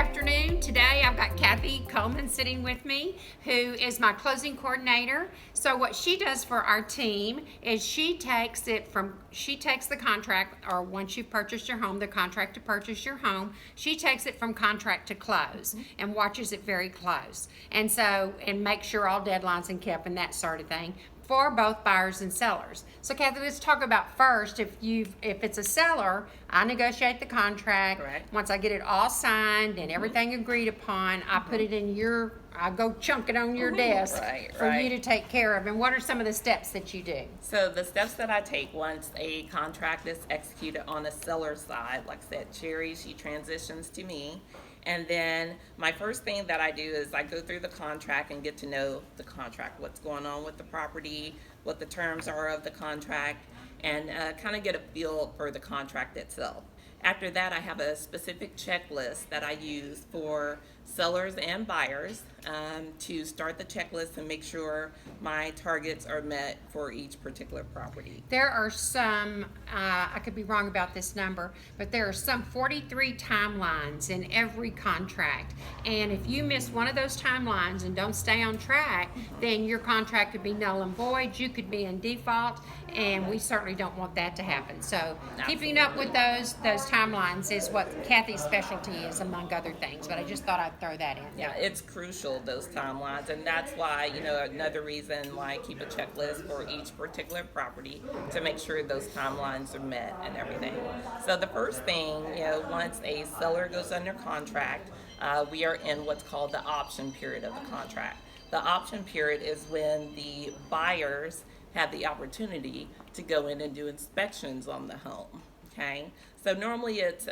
afternoon. Today I've got Kathy Coleman sitting with me, who is my closing coordinator. So what she does for our team is she takes the contract, or once you've purchased your home, the contract to purchase your home, she takes it from contract to close and watches it very close. And make sure all deadlines are kept and that sort of thing, for both buyers and sellers. So Kathy, let's talk about first, if it's a seller, I negotiate the contract. Correct. Once I get it all signed and everything agreed upon, I put it in I go chunk it on your desk for you to take care of. And what are some of the steps that you do? So the steps that I take once a contract is executed on the seller side, like I said, Cherry, she transitions to me. And then my first thing that I do is I go through the contract and get to know the contract, what's going on with the property, what the terms are of the contract, and kind of get a feel for the contract itself. After that, I have a specific checklist that I use for sellers and buyers to start the checklist and make sure my targets are met for each particular property. There are some, I could be wrong about this number, but there are some 43 timelines in every contract. And if you miss one of those timelines and don't stay on track, then your contract could be null and void, you could be in default, and we certainly don't want that to happen. So keeping up with those timelines is what Kathy's specialty is, among other things. But I just thought I'd throw that in. Yeah, it's crucial, those timelines, and that's why, another reason why I keep a checklist for each particular property to make sure those timelines are met and everything. So the first thing, once a seller goes under contract, we are in what's called the option period of the contract. The option period is when the buyers have the opportunity to go in and do inspections on the home. Okay, so normally it's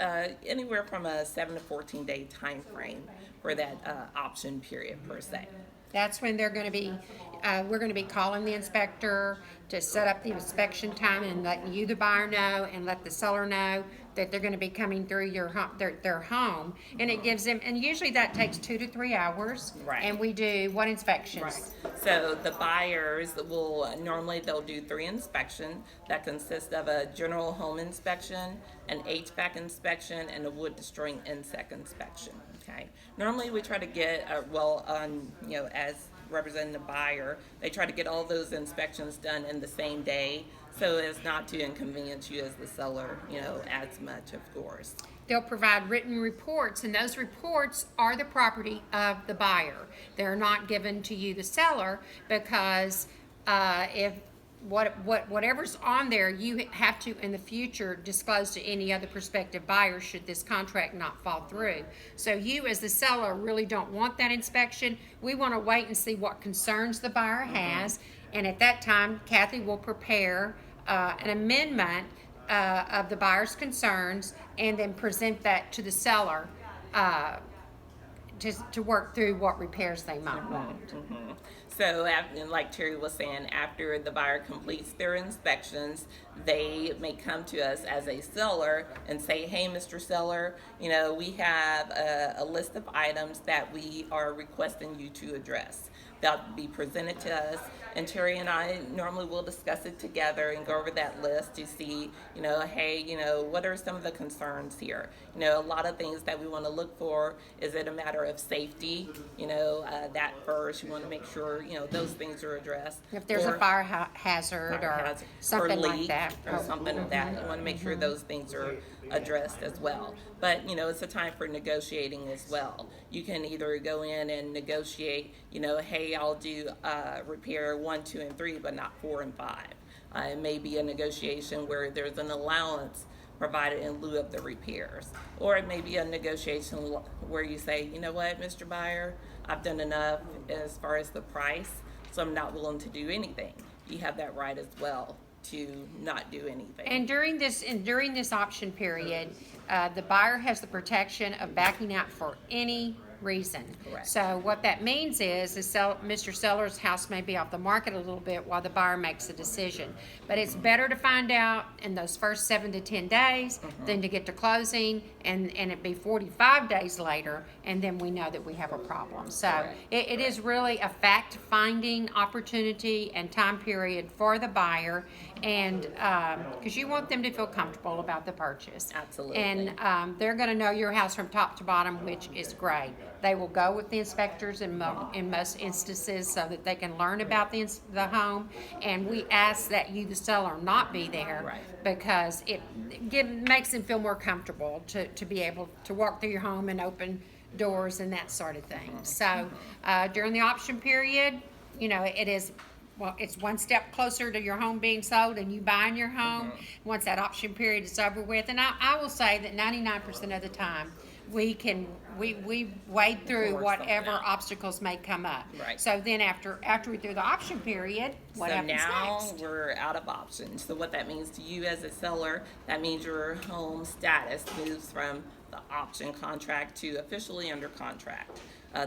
anywhere from a 7 to 14 day time frame for that option period per se. That's when we're going to be calling the inspector to set up the inspection time and letting you, the buyer, know, and let the seller know that they're going to be coming through their home. And it gives them, and usually that takes 2 to 3 hours. Right. And we do what inspections? Right. So the buyers they'll do 3 inspections that consist of a general home inspection, an HVAC inspection, and a wood destroying insect inspection. Okay. Normally we try to get as representing the buyer, they try to get all those inspections done in the same day, so as not to inconvenience you as the seller, as much, of course. They'll provide written reports, and those reports are the property of the buyer. They're not given to you, the seller, because if whatever's on there, you have to in the future disclose to any other prospective buyer should this contract not fall through. So you as the seller really don't want that inspection. We want to wait and see what concerns the buyer has, and at that time Kathy will prepare an amendment of the buyer's concerns and then present that to the seller to work through what repairs they might want. So, like Terry was saying, after the buyer completes their inspections, they may come to us as a seller and say, hey, Mr. Seller, we have a list of items that we are requesting you to address. That'll be presented to us, and Terry and I normally will discuss it together and go over that list to see, hey, what are some of the concerns here? A lot of things that we want to look for. Is it a matter of safety? That first, you want to make sure, those things are addressed. If there's a fire hazard or something like that. Or something like that, you want to make sure those things are addressed as well. But, it's a time for negotiating as well. You can either go in and negotiate, hey, I'll do repair 1, 2, and 3, but not 4 and 5. It may be a negotiation where there's an allowance provided in lieu of the repairs. Or it may be a negotiation where you say, you know what, Mr. Buyer, I've done enough as far as the price, so I'm not willing to do anything. You have that right as well to not do anything. And during this option period, the buyer has the protection of backing out for any reason. Correct. So what that means is Mr. Seller's house may be off the market a little bit while the buyer makes a decision. But it's better to find out in those first 7 to 10 days than to get to closing and it be 45 days later, and then we know that we have a problem. So Correct. it is really a fact-finding opportunity and time period for the buyer, and because you want them to feel comfortable about the purchase. Absolutely. And they're going to know your house from top to bottom, which is great. They will go with the inspectors in most instances so that they can learn about the home. And we ask that you, the seller, not be there, Right. because it makes them feel more comfortable to be able to walk through your home and open doors and that sort of thing. So during the option period, it is. Well, it's one step closer to your home being sold and you buying your home once that option period is over with. And I will say that 99% of the time we wade through Work whatever something out. obstacles may come up. Right. So then after we do the option period, what So happens now next? we're out of options. So what that means to you as a seller, that means your home status moves from the option contract to officially under contract.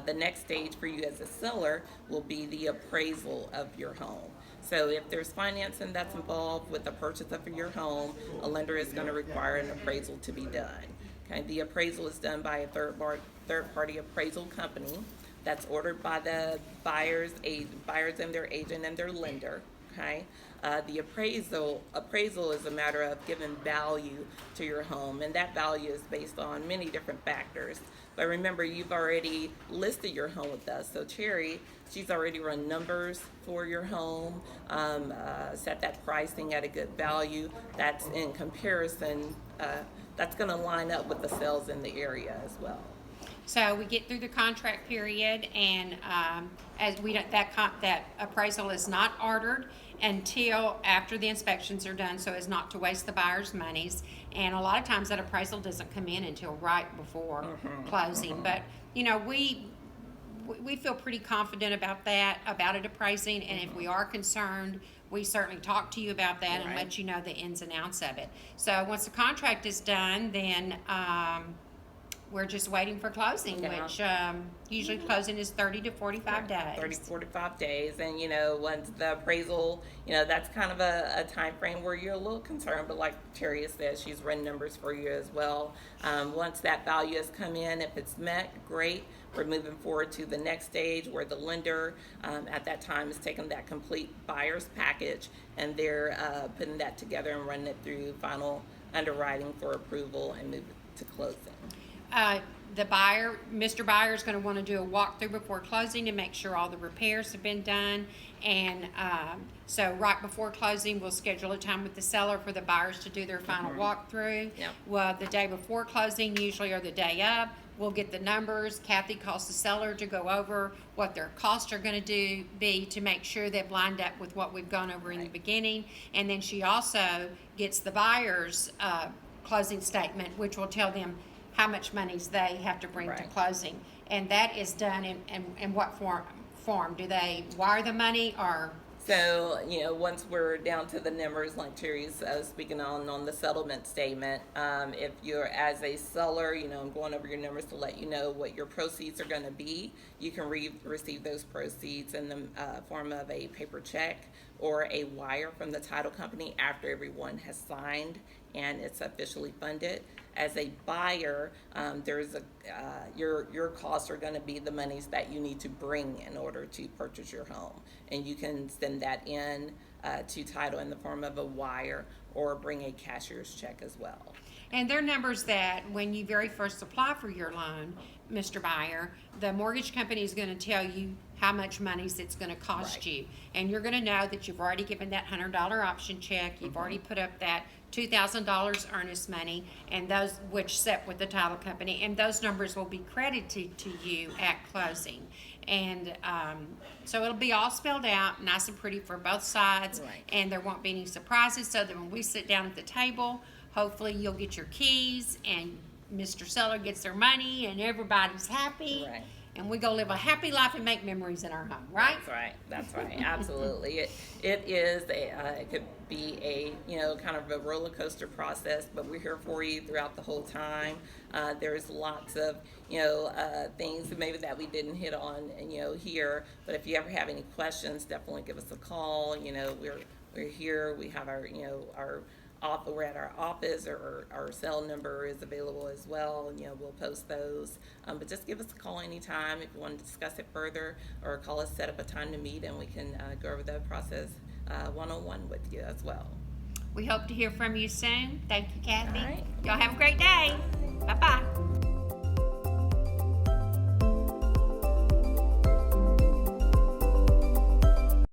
The next stage for you as a seller will be the appraisal of your home. So if there's financing that's involved with the purchase of your home, a lender is going to require an appraisal to be done. Okay, the appraisal is done by a third-party appraisal company that's ordered by the buyers and their agent and their lender. Okay, the appraisal is a matter of giving value to your home, and that value is based on many different factors. But remember, you've already listed your home with us. So Cherry, she's already run numbers for your home, set that pricing at a good value. That's in comparison. That's going to line up with the sales in the area as well. So we get through the contract period, and as we don't, that appraisal is not ordered until after the inspections are done, so as not to waste the buyer's monies. And a lot of times that appraisal doesn't come in until right before closing. But we feel pretty confident about it appraising, and if we are concerned, we certainly talk to you about that and Right. let you know the ins and outs of it. So once the contract is done, then we're just waiting for closing, Yeah. which usually closing is 30 to 45 days. 30, 45 days. And, once the appraisal, that's kind of a time frame where you're a little concerned. But like Cherry says, she's run numbers for you as well. Once that value has come in, if it's met, great. We're moving forward to the next stage where the lender at that time is taking that complete buyer's package and they're putting that together and running it through final underwriting for approval and move it to closing. The buyer, Mr. Buyer, is going to want to do a walkthrough before closing to make sure all the repairs have been done. And so right before closing, we'll schedule a time with the seller for the buyers to do their final walkthrough. Yep. Well, the day before closing, usually, or the day of, we'll get the numbers. Kathy calls the seller to go over what their costs are going to be to make sure they've lined up with what we've gone over in the beginning. And then she also gets the buyer's closing statement, which will tell them how much monies they have to bring to Right. closing. And that is done in what form? Do they wire the money, or? So, once we're down to the numbers, like Terry's speaking on the settlement statement, if you're as a seller, I'm going over your numbers to let you know what your proceeds are going to be. You can receive those proceeds in the form of a paper check or a wire from the title company after everyone has signed and it's officially funded. As a buyer, your costs are going to be the monies that you need to bring in order to purchase your home, and you can send that in to title in the form of a wire or bring a cashier's check as well. And they're numbers that when you very first apply for your loan, Mr. Buyer, the mortgage company is going to tell you how much money it's going to cost Right. you. And you're going to know that you've already given that $100 option check, you've already put up that $2,000 earnest money, and those which set with the title company, and those numbers will be credited to you at closing. And so it'll be all spelled out, nice and pretty for both sides, Right. and there won't be any surprises, so that when we sit down at the table, hopefully you'll get your keys and Mr. Seller gets their money and everybody's happy. Right. and we go live a happy life and make memories in our home, right? That's right. That's right. Absolutely. It is it could be a, you know, kind of a roller coaster process, but we're here for you throughout the whole time. There's lots of, you know, things maybe that we didn't hit on, you know, here. But if you ever have any questions, definitely give us a call. You know, we're here. We have our, you know, we're at our office, or our cell number is available as well, and, you know, we'll post those. But just give us a call anytime if you want to discuss it further, or call us, set up a time to meet, and we can go over the process one-on-one with you as well. We hope to hear from you soon. Thank you, Kathy. All right. Y'all have a great day. Bye-bye.